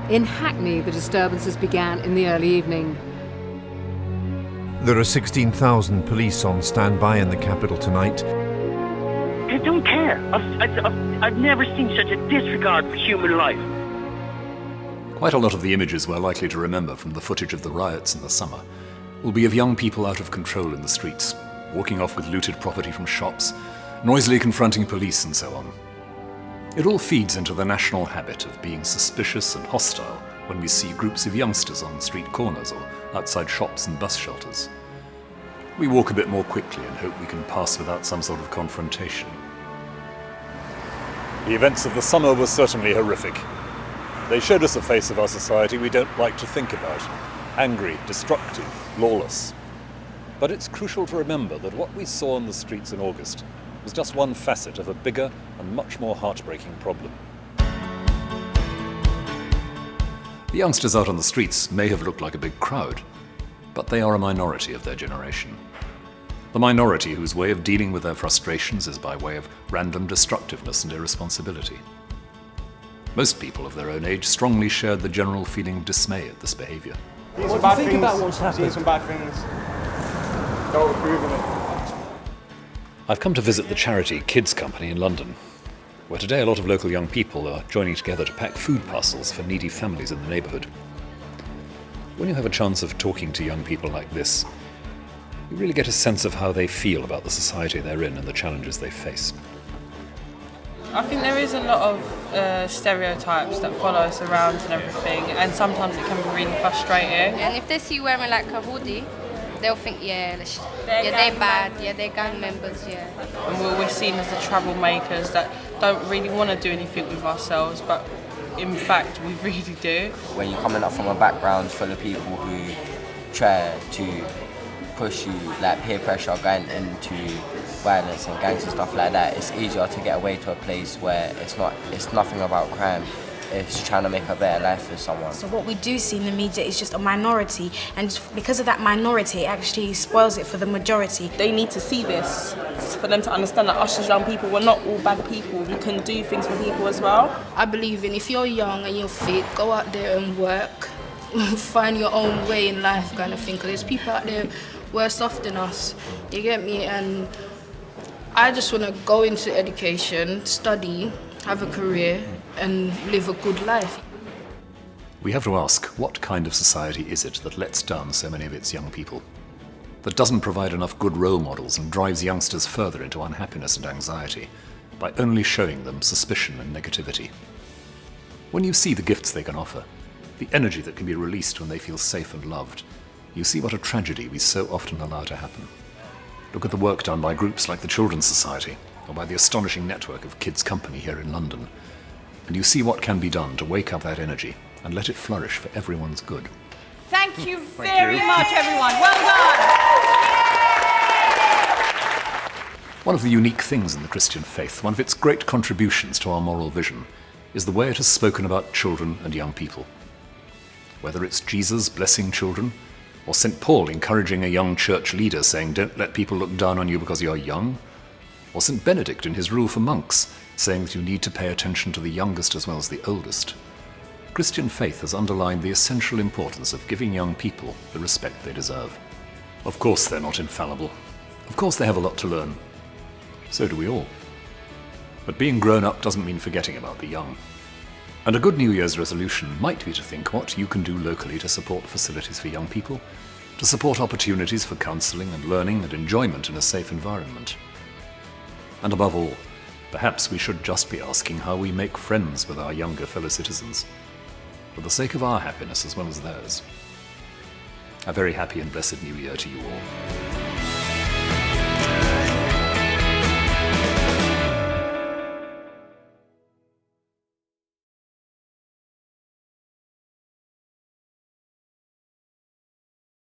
In Hackney, the disturbances began in the early evening. There are 16,000 police on standby in the capital tonight. They don't care. I've never seen such a disregard for human life. Quite a lot of the images we're likely to remember from the footage of the riots in the summer will be of young people out of control in the streets, walking off with looted property from shops, noisily confronting police and so on. It all feeds into the national habit of being suspicious and hostile when we see groups of youngsters on street corners or outside shops and bus shelters. We walk a bit more quickly and hope we can pass without some sort of confrontation. The events of the summer were certainly horrific. They showed us a face of our society we don't like to think about. Angry, destructive, lawless. But it's crucial to remember that what we saw on the streets in August was just one facet of a bigger and much more heartbreaking problem. The youngsters out on the streets may have looked like a big crowd, but they are a minority of their generation. The minority whose way of dealing with their frustrations is by way of random destructiveness and irresponsibility. Most people of their own age strongly shared the general feeling of dismay at this behaviour. What do you think about what's happened? Seen some bad things. Don't approve of it. I've come to visit the charity Kids Company in London, where today a lot of local young people are joining together to pack food parcels for needy families in the neighbourhood. When you have a chance of talking to young people like this, you really get a sense of how they feel about the society they're in and the challenges they face. I think there is a lot of stereotypes that follow us around and everything, and sometimes it can be really frustrating. And if they see you wearing like a hoodie, they'll think, they're bad, they're gang members, And we're seen as the troublemakers that don't really want to do anything with ourselves, but in fact we really do. When you're coming up from a background full of people who try to push you, like peer pressure, going into violence and gangs and stuff like that, it's easier to get away to a place where it's nothing about crime. It's trying to make a better life for someone. So what we do see in the media is just a minority, and because of that minority, it actually spoils it for the majority. They need to see this for them to understand that us as young people, we're not all bad people. We can do things for people as well. I believe in if you're young and you're fit, go out there and work, find your own way in life kind of thing, because there's people out there worse off than us, you get me? And I just want to go into education, study, have a career and live a good life. We have to ask, what kind of society is it that lets down so many of its young people? That doesn't provide enough good role models and drives youngsters further into unhappiness and anxiety by only showing them suspicion and negativity? When you see the gifts they can offer, the energy that can be released when they feel safe and loved, you see what a tragedy we so often allow to happen. Look at the work done by groups like the Children's Society, or by the astonishing network of Kids Company here in London, and you see what can be done to wake up that energy and let it flourish for everyone's good. Thank you very much, everyone. Well done. One of the unique things in the Christian faith, one of its great contributions to our moral vision, is the way it has spoken about children and young people. Whether it's Jesus blessing children, or St. Paul encouraging a young church leader saying, "Don't let people look down on you because you're young," or St. Benedict in his rule for monks, saying that you need to pay attention to the youngest as well as the oldest. Christian faith has underlined the essential importance of giving young people the respect they deserve. Of course they're not infallible. Of course they have a lot to learn. So do we all. But being grown up doesn't mean forgetting about the young. And a good New Year's resolution might be to think what you can do locally to support facilities for young people, to support opportunities for counselling and learning and enjoyment in a safe environment. And above all, perhaps we should just be asking how we make friends with our younger fellow citizens, for the sake of our happiness as well as theirs. A very happy and blessed New Year to you all.